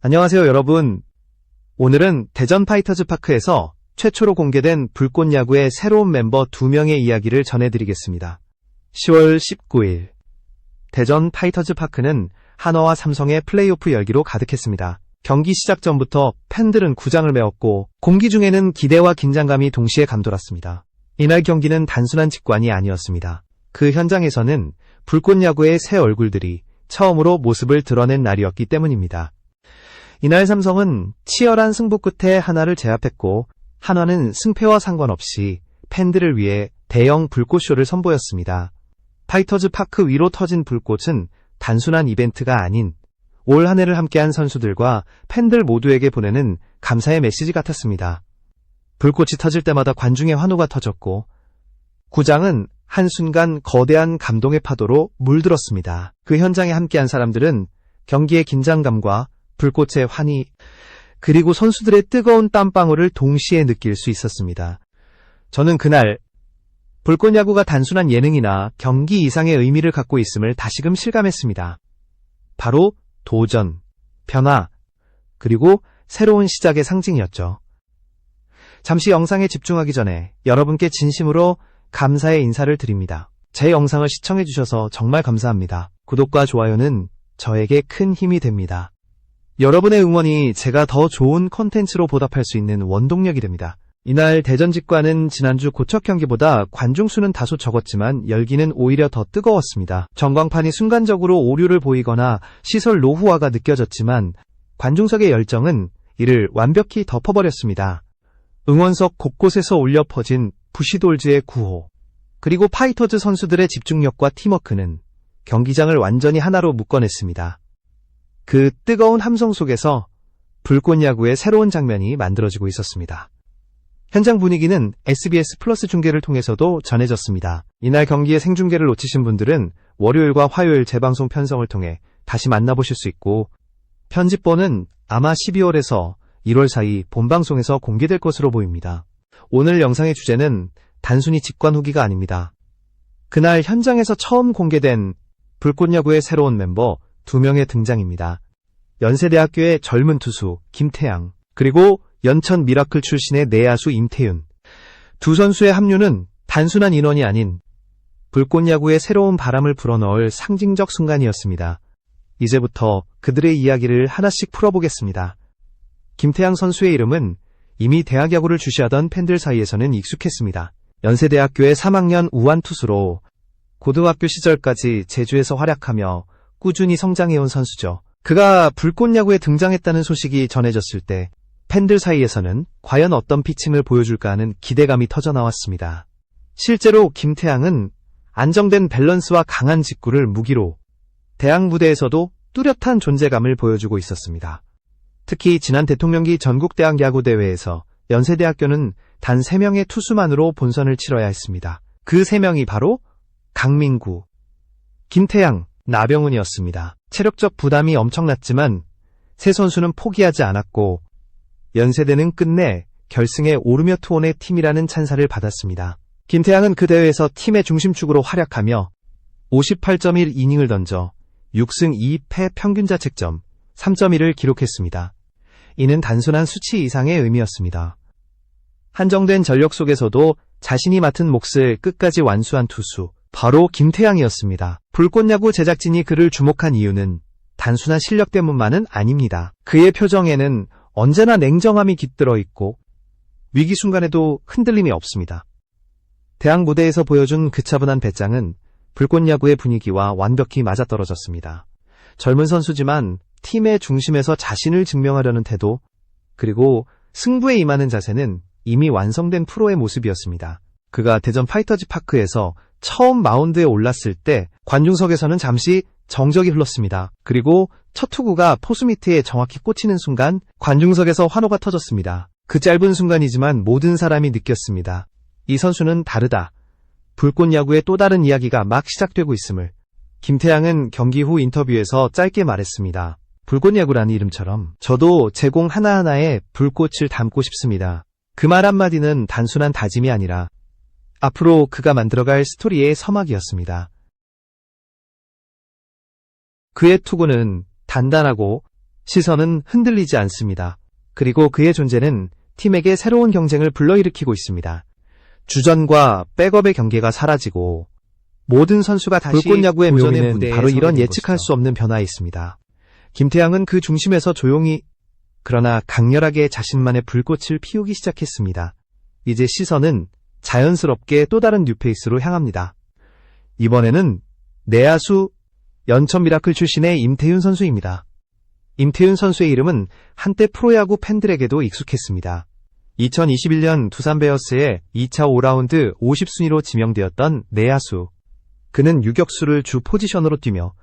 안녕하세요, 여러분. 오늘은 대전 파이터즈 파크에서 최초로 공개된 불꽃야구의 새로운 멤버 2명의 이야기를 전해드리겠습니다. 10월 19일 대전 파이터즈 파크는 한화와 삼성의 플레이오프 열기로 가득했습니다. 경기 시작 전부터 팬들은 구장을 메웠고 공기 중에는 기대와 긴장감이 동시에 감돌았습니다. 이날 경기는 단순한 직관이 아니었습니다. 그 현장에서는 불꽃야구의 새 얼굴들이 처음으로 모습을 드러낸 날이었기 때문입니다. 이날 삼성은 치열한 승부 끝에 한화를 제압했고 한화는 승패와 상관없이 팬들을 위해 대형 불꽃쇼를 선보였습니다. 파이터즈 파크 위로 터진 불꽃은 단순한 이벤트가 아닌 올 한 해를 함께한 선수들과 팬들 모두에게 보내는 감사의 메시지 같았습니다. 불꽃이 터질 때마다 관중의 환호가 터졌고 구장은 한순간 거대한 감동의 파도로 물들었습니다. 그 현장에 함께한 사람들은 경기의 긴장감과 불꽃의 환희, 그리고 선수들의 뜨거운 땀방울을 동시에 느낄 수 있었습니다. 저는 그날 불꽃야구가 단순한 예능이나 경기 이상의 의미를 갖고 있음을 다시금 실감했습니다. 바로 도전, 변화, 그리고 새로운 시작의 상징이었죠. 잠시 영상에 집중하기 전에 여러분께 진심으로 감사의 인사를 드립니다. 제 영상을 시청해주셔서 정말 감사합니다. 구독과 좋아요는 저에게 큰 힘이 됩니다. 여러분의 응원이 제가 더 좋은 콘텐츠로 보답할 수 있는 원동력이 됩니다. 이날 대전 직관은 지난주 고척 경기보다 관중 수는 다소 적었지만 열기는 오히려 더 뜨거웠습니다. 전광판이 순간적으로 오류를 보이거나 시설 노후화가 느껴졌지만 관중석의 열정은 이를 완벽히 덮어버렸습니다. 응원석 곳곳에서 울려 퍼진 부시돌즈의 구호, 그리고 파이터즈 선수들의 집중력과 팀워크는 경기장을 완전히 하나로 묶어냈습니다. 그 뜨거운 함성 속에서 불꽃야구의 새로운 장면이 만들어지고 있었습니다. 현장 분위기는 SBS 플러스 중계를 통해서도 전해졌습니다. 이날 경기의 생중계를 놓치신 분들은 월요일과 화요일 재방송 편성을 통해 다시 만나보실 수 있고 편집본은 아마 12월에서 1월 사이 본방송에서 공개될 것으로 보입니다. 오늘 영상의 주제는 단순히 직관 후기가 아닙니다. 그날 현장에서 처음 공개된 불꽃야구의 새로운 멤버 2명의 등장입니다. 연세대학교의 젊은 투수 김태양, 그리고 연천 미라클 출신의 내야수 임태윤. 두 선수의 합류는 단순한 인원이 아닌 불꽃야구의 새로운 바람을 불어넣을 상징적 순간이었습니다. 이제부터 그들의 이야기를 하나씩 풀어보겠습니다. 김태양 선수의 이름은 이미 대학 야구를 주시하던 팬들 사이에서는 익숙했습니다. 연세대학교의 3학년 우완 투수로 고등학교 시절까지 제주에서 활약하며 꾸준히 성장해온 선수죠. 그가 불꽃야구에 등장했다는 소식이 전해졌을 때 팬들 사이에서는 과연 어떤 피칭을 보여줄까 하는 기대감이 터져나왔습니다. 실제로 김태양은 안정된 밸런스와 강한 직구를 무기로 대학 무대에서도 뚜렷한 존재감을 보여주고 있었습니다. 특히 지난 대통령기 전국대학야구대회에서 연세대학교는 단 3명의 투수만으로 본선을 치러야 했습니다. 그 3명이 바로 강민구, 김태양, 나병훈이었습니다. 체력적 부담이 엄청났지만 세 선수는 포기하지 않았고 연세대는 끝내 결승에 오르며 투혼의 팀이라는 찬사를 받았습니다. 김태양은 그 대회에서 팀의 중심축으로 활약하며 58.1이닝을 던져 6승 2패 평균 자책점 3.1을 기록했습니다. 이는 단순한 수치 이상의 의미였습니다. 한정된 전력 속에서도 자신이 맡은 몫을 끝까지 완수한 투수, 바로 김태양이었습니다. 불꽃야구 제작진이 그를 주목한 이유는 단순한 실력 때문만은 아닙니다. 그의 표정에는 언제나 냉정함이 깃들어 있고 위기 순간에도 흔들림이 없습니다. 대학 무대에서 보여준 그 차분한 배짱은 불꽃야구의 분위기와 완벽히 맞아떨어졌습니다. 젊은 선수지만 팀의 중심에서 자신을 증명하려는 태도, 그리고 승부에 임하는 자세는 이미 완성된 프로의 모습이었습니다. 그가 대전 파이터즈 파크에서 처음 마운드에 올랐을 때 관중석에서는 잠시 정적이 흘렀습니다. 그리고 첫 투구가 포수 밑에 정확히 꽂히는 순간 관중석에서 환호가 터졌습니다. 그 짧은 순간이지만 모든 사람이 느꼈습니다. 이 선수는 다르다. 불꽃야구의 또 다른 이야기가 막 시작되고 있음을. 김태양은 경기 후 인터뷰에서 짧게 말했습니다. 불꽃야구라는 이름처럼 저도 제 공 하나하나에 불꽃을 담고 싶습니다. 그 말 한마디는 단순한 다짐이 아니라 앞으로 그가 만들어갈 스토리의 서막이었습니다. 그의 투구는 단단하고 시선은 흔들리지 않습니다. 그리고 그의 존재는 팀에게 새로운 경쟁을 불러일으키고 있습니다. 주전과 백업의 경계가 사라지고 모든 선수가 다시 불꽃야구의 묘미는 바로 이런 예측할 수 없는 변화에 있습니다. 김태양은 그 중심에서 조용히 그러나 강렬하게 자신만의 불꽃을 피우기 시작했습니다. 이제 시선은 자연스럽게 또 다른 뉴페이스로 향합니다. 이번에는 내야수 연천 미라클 출신의 임태윤 선수입니다. 임태윤 선수의 이름은 한때 프로야구 팬들에게도 익숙했습니다. 2021년 두산 베어스의 2차 5라운드 50순위로 지명되었던 내야수. 그는 유격수를 주 포지션으로 뛰며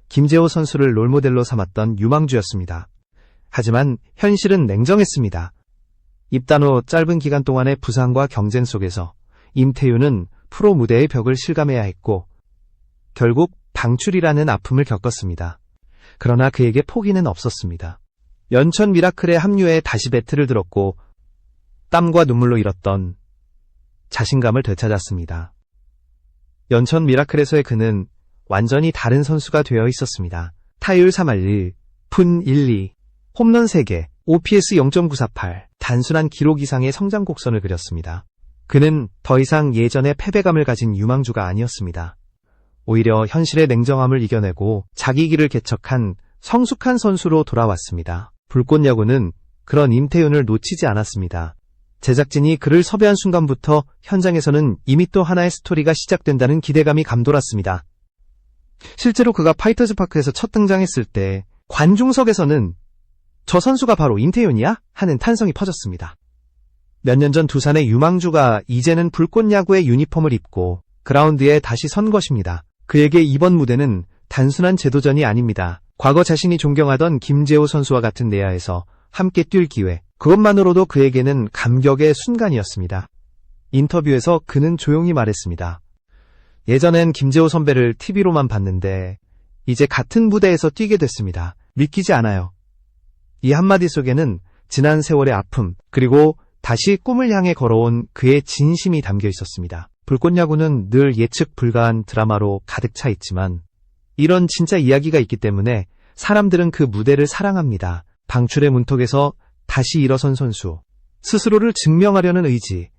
김재호 선수를 롤모델로 삼았던 유망주였습니다. 하지만 현실은 냉정했습니다. 입단 후 짧은 기간 동안의 부상과 경쟁 속에서 임태윤은 프로 무대의 벽을 실감해야 했고 결국 방출이라는 아픔을 겪었습니다. 그러나 그에게 포기는 없었습니다. 연천 미라클에 합류해 다시 배트를 들었고 땀과 눈물로 잃었던 자신감을 되찾았습니다. 연천 미라클에서의 그는 완전히 다른 선수가 되어 있었습니다. 타율 3할1, 푼 1-2, 홈런 3개, OPS 0.948, 단순한 기록 이상의 성장 곡선을 그렸습니다. 그는 더 이상 예전의 패배감을 가진 유망주가 아니었습니다. 오히려 현실의 냉정함을 이겨내고 자기 길을 개척한 성숙한 선수로 돌아왔습니다. 불꽃야구는 그런 임태윤을 놓치지 않았습니다. 제작진이 그를 섭외한 순간부터 현장에서는 이미 또 하나의 스토리가 시작된다는 기대감이 감돌았습니다. 실제로 그가 파이터즈 파크에서 첫 등장했을 때 관중석에서는 저 선수가 바로 임태윤이야? 하는 탄성이 퍼졌습니다. 몇 년 전 두산의 유망주가 이제는 불꽃야구의 유니폼을 입고 그라운드에 다시 선 것입니다. 그에게 이번 무대는 단순한 재도전이 아닙니다. 과거 자신이 존경하던 김재호 선수와 같은 내야에서 함께 뛸 기회, 그것만으로도 그에게는 감격의 순간이었습니다. 인터뷰에서 그는 조용히 말했습니다. 예전엔 김재호 선배를 TV로만 봤는데 이제 같은 무대에서 뛰게 됐습니다. 믿기지 않아요. 이 한마디 속에는 지난 세월의 아픔, 그리고 다시 꿈을 향해 걸어온 그의 진심이 담겨 있었습니다. 불꽃야구는 늘 예측 불가한 드라마로 가득 차 있지만 이런 진짜 이야기가 있기 때문에 사람들은 그 무대를 사랑합니다. 방출의 문턱에서 다시 일어선 선수, 스스로를 증명하려는 의지,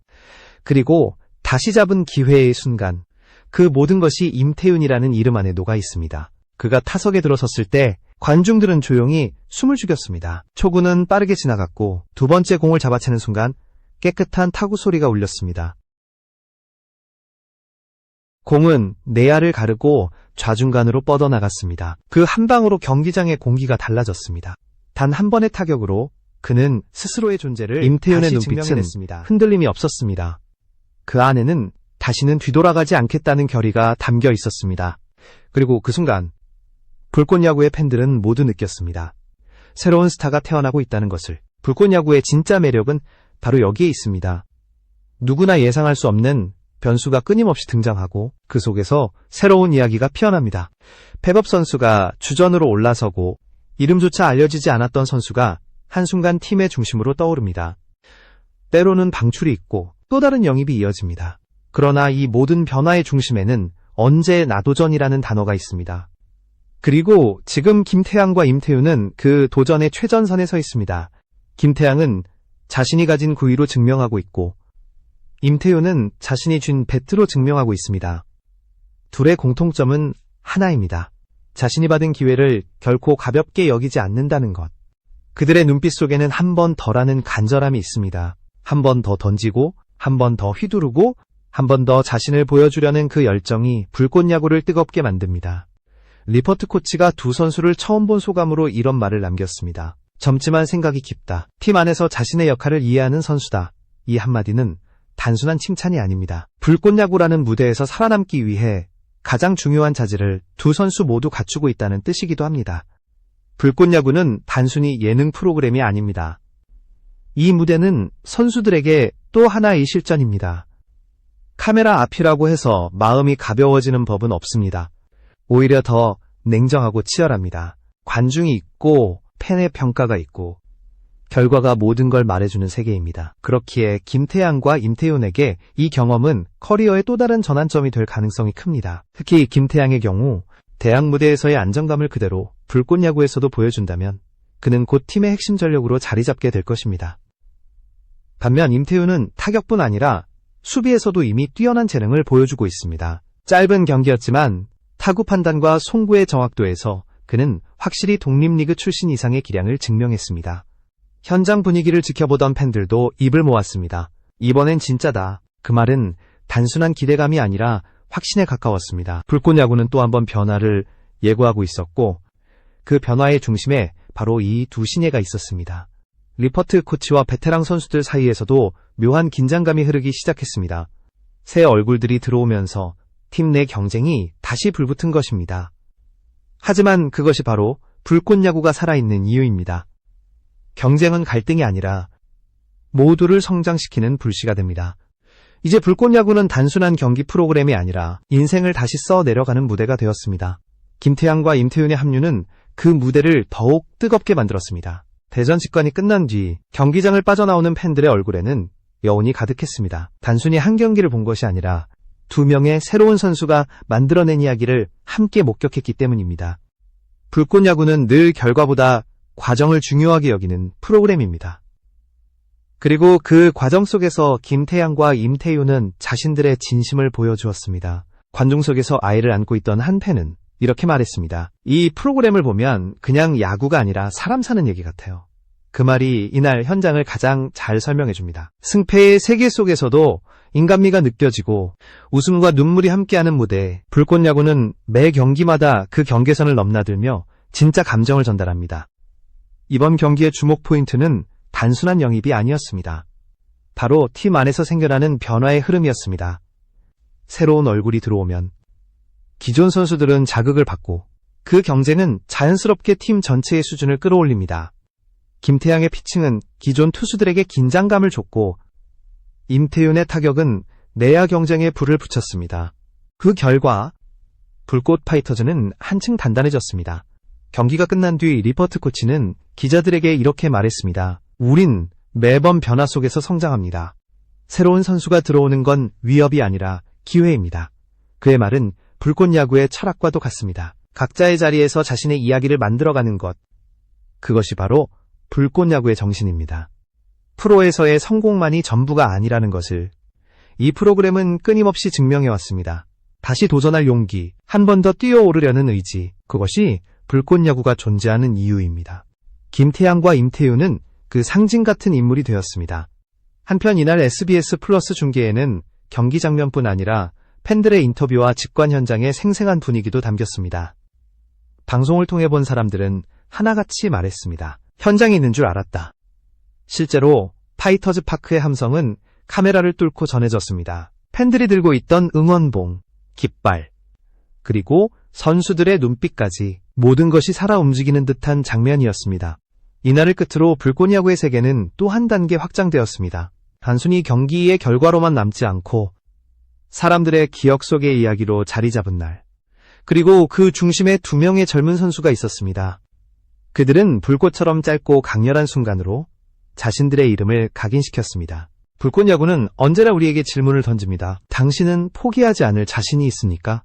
그리고 다시 잡은 기회의 순간, 그 모든 것이 임태윤이라는 이름 안에 녹아 있습니다. 그가 타석에 들어섰을 때 관중들은 조용히 숨을 죽였습니다. 초구는 빠르게 지나갔고 두 번째 공을 잡아채는 순간 깨끗한 타구 소리가 울렸습니다. 공은 내야를 가르고 좌중간으로 뻗어나갔습니다. 그 한 방으로 경기장의 공기가 달라졌습니다. 단 한 번의 타격으로 그는 스스로의 존재를 임태윤의 눈빛은 흔들림이 없었습니다. 그 안에는 다시는 뒤돌아가지 않겠다는 결의가 담겨 있었습니다. 그리고 그 순간 불꽃야구의 팬들은 모두 느꼈습니다. 새로운 스타가 태어나고 있다는 것을. 불꽃야구의 진짜 매력은 바로 여기에 있습니다. 누구나 예상할 수 없는 변수가 끊임없이 등장하고 그 속에서 새로운 이야기가 피어납니다. 팩업 선수가 주전으로 올라서고 이름조차 알려지지 않았던 선수가 한순간 팀의 중심으로 떠오릅니다. 때로는 방출이 있고 또 다른 영입이 이어집니다. 그러나 이 모든 변화의 중심에는 언제나 도전이라는 단어가 있습니다. 그리고 지금 김태양과 임태윤은 그 도전의 최전선에 서 있습니다. 김태양은 자신이 가진 구위로 증명하고 있고 임태윤은 자신이 쥔 배트로 증명하고 있습니다. 둘의 공통점은 하나입니다. 자신이 받은 기회를 결코 가볍게 여기지 않는다는 것. 그들의 눈빛 속에는 한 번 더라는 간절함이 있습니다. 한 번 더 던지고, 한 번 더 휘두르고, 한 번 더 자신을 보여주려는 그 열정이 불꽃야구를 뜨겁게 만듭니다. 리퍼트 코치가 두 선수를 처음 본 소감으로 이런 말을 남겼습니다. 젊지만 생각이 깊다. 팀 안에서 자신의 역할을 이해하는 선수다. 이 한마디는 단순한 칭찬이 아닙니다. 불꽃야구라는 무대에서 살아남기 위해 가장 중요한 자질을 두 선수 모두 갖추고 있다는 뜻이기도 합니다. 불꽃야구는 단순히 예능 프로그램이 아닙니다. 이 무대는 선수들에게 또 하나의 실전입니다. 카메라 앞이라고 해서 마음이 가벼워지는 법은 없습니다. 오히려 더 냉정하고 치열합니다. 관중이 있고 팬의 평가가 있고 결과가 모든 걸 말해주는 세계입니다. 그렇기에 김태양과 임태윤에게 이 경험은 커리어의 또 다른 전환점이 될 가능성이 큽니다. 특히 김태양의 경우 대학 무대에서의 안정감을 그대로 불꽃야구에서도 보여준다면 그는 곧 팀의 핵심 전력으로 자리 잡게 될 것입니다. 반면 임태훈은 타격뿐 아니라 수비에서도 이미 뛰어난 재능을 보여주고 있습니다. 짧은 경기였지만 타구 판단과 송구의 정확도에서 그는 확실히 독립리그 출신 이상의 기량을 증명했습니다. 현장 분위기를 지켜보던 팬들도 입을 모았습니다. 이번엔 진짜다. 그 말은 단순한 기대감이 아니라 확신에 가까웠습니다. 불꽃야구는 또 한 번 변화를 예고하고 있었고 그 변화의 중심에 바로 이 두 신예가 있었습니다. 리퍼트 코치와 베테랑 선수들 사이에서도 묘한 긴장감이 흐르기 시작했습니다. 새 얼굴들이 들어오면서 팀 내 경쟁이 다시 불붙은 것입니다. 하지만 그것이 바로 불꽃야구가 살아있는 이유입니다. 경쟁은 갈등이 아니라 모두를 성장시키는 불씨가 됩니다. 이제 불꽃야구는 단순한 경기 프로그램이 아니라 인생을 다시 써내려가는 무대가 되었습니다. 김태양과 임태훈의 합류는 그 무대를 더욱 뜨겁게 만들었습니다. 대전 직관이 끝난 뒤 경기장을 빠져나오는 팬들의 얼굴에는 여운이 가득했습니다. 단순히 한 경기를 본 것이 아니라 두 명의 새로운 선수가 만들어낸 이야기를 함께 목격했기 때문입니다. 불꽃야구는 늘 결과보다 과정을 중요하게 여기는 프로그램입니다. 그리고 그 과정 속에서 김태양과 임태윤은 자신들의 진심을 보여주었습니다. 관중석에서 아이를 안고 있던 한 팬은 이렇게 말했습니다. 이 프로그램을 보면 그냥 야구가 아니라 사람 사는 얘기 같아요. 그 말이 이날 현장을 가장 잘 설명해줍니다. 승패의 세계 속에서도 인간미가 느껴지고 웃음과 눈물이 함께하는 무대, 불꽃야구는 매 경기마다 그 경계선을 넘나들며 진짜 감정을 전달합니다. 이번 경기의 주목 포인트는 단순한 영입이 아니었습니다. 바로 팀 안에서 생겨나는 변화의 흐름이었습니다. 새로운 얼굴이 들어오면 기존 선수들은 자극을 받고 그 경쟁은 자연스럽게 팀 전체의 수준을 끌어올립니다. 김태양의 피칭은 기존 투수들에게 긴장감을 줬고 임태윤의 타격은 내야 경쟁에 불을 붙였습니다. 그 결과 불꽃 파이터즈는 한층 단단해졌습니다. 경기가 끝난 뒤 리퍼트 코치는 기자들에게 이렇게 말했습니다. 우린 매번 변화 속에서 성장합니다. 새로운 선수가 들어오는 건 위협이 아니라 기회입니다. 그의 말은 불꽃야구의 철학과도 같습니다. 각자의 자리에서 자신의 이야기를 만들어가는 것. 그것이 바로 불꽃야구의 정신입니다. 프로에서의 성공만이 전부가 아니라는 것을 이 프로그램은 끊임없이 증명해왔습니다. 다시 도전할 용기, 한 번 더 뛰어오르려는 의지, 그것이 불꽃야구가 존재하는 이유입니다. 김태양과 임태윤은 그 상징 같은 인물이 되었습니다. 한편 이날 SBS 플러스 중계에는 경기 장면뿐 아니라 팬들의 인터뷰와 직관 현장의 생생한 분위기도 담겼습니다. 방송을 통해 본 사람들은 하나같이 말했습니다. 현장에 있는 줄 알았다. 실제로 파이터즈 파크의 함성은 카메라를 뚫고 전해졌습니다. 팬들이 들고 있던 응원봉, 깃발, 그리고 선수들의 눈빛까지 모든 것이 살아 움직이는 듯한 장면이었습니다. 이날을 끝으로 불꽃야구의 세계는 또 한 단계 확장되었습니다. 단순히 경기의 결과로만 남지 않고 사람들의 기억 속의 이야기로 자리 잡은 날. 그리고 그 중심에 두 명의 젊은 선수가 있었습니다. 그들은 불꽃처럼 짧고 강렬한 순간으로 자신들의 이름을 각인시켰습니다. 불꽃야구는 언제나 우리에게 질문을 던집니다. 당신은 포기하지 않을 자신이 있습니까?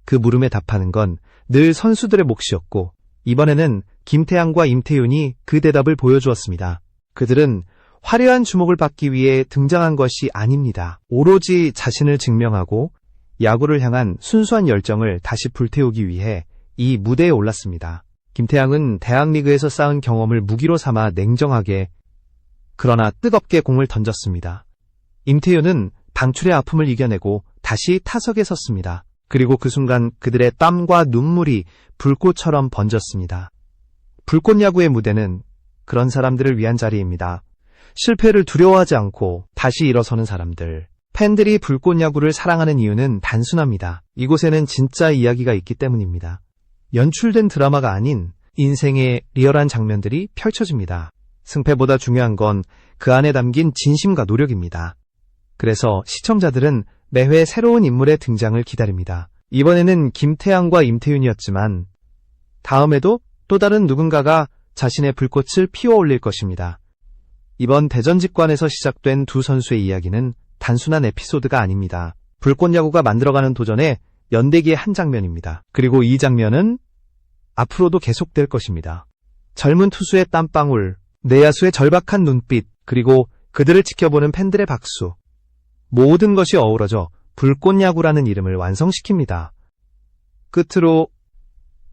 그 물음에 답하는 건 늘 선수들의 몫이었고 이번에는 김태양과 임태윤이 그 대답을 보여주었습니다. 그들은 화려한 주목을 받기 위해 등장한 것이 아닙니다. 오로지 자신을 증명하고 야구를 향한 순수한 열정을 다시 불태우기 위해 이 무대에 올랐습니다. 김태양은 대학리그에서 쌓은 경험을 무기로 삼아 냉정하게 그러나 뜨겁게 공을 던졌습니다. 임태윤은 방출의 아픔을 이겨내고 다시 타석에 섰습니다. 그리고 그 순간 그들의 땀과 눈물이 불꽃처럼 번졌습니다. 불꽃야구의 무대는 그런 사람들을 위한 자리입니다. 실패를 두려워하지 않고 다시 일어서는 사람들. 팬들이 불꽃야구를 사랑하는 이유는 단순합니다. 이곳에는 진짜 이야기가 있기 때문입니다. 연출된 드라마가 아닌 인생의 리얼한 장면들이 펼쳐집니다. 승패보다 중요한 건 그 안에 담긴 진심과 노력입니다. 그래서 시청자들은 매회 새로운 인물의 등장을 기다립니다. 이번에는 김태양과 임태윤이었지만 다음에도 또 다른 누군가가 자신의 불꽃을 피워올릴 것입니다. 이번 대전 직관에서 시작된 두 선수의 이야기는 단순한 에피소드가 아닙니다. 불꽃야구가 만들어가는 도전의 연대기의 한 장면입니다. 그리고 이 장면은 앞으로도 계속될 것입니다. 젊은 투수의 땀방울, 내야수의 절박한 눈빛, 그리고 그들을 지켜보는 팬들의 박수. 모든 것이 어우러져 불꽃야구라는 이름을 완성시킵니다. 끝으로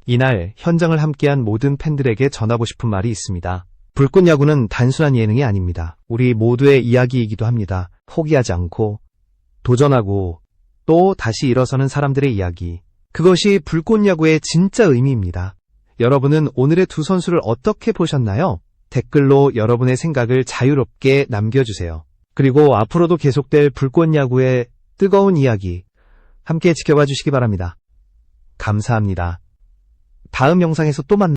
이날 현장을 함께한 모든 팬들에게 전하고 싶은 말이 있습니다. 불꽃야구는 단순한 예능이 아닙니다. 우리 모두의 이야기이기도 합니다. 포기하지 않고 도전하고 또 다시 일어서는 사람들의 이야기. 그것이 불꽃야구의 진짜 의미입니다. 여러분은 오늘의 두 선수를 어떻게 보셨나요? 댓글로 여러분의 생각을 자유롭게 남겨주세요. 그리고 앞으로도 계속될 불꽃야구의 뜨거운 이야기 함께 지켜봐 주시기 바랍니다. 감사합니다. 다음 영상에서 또 만나요.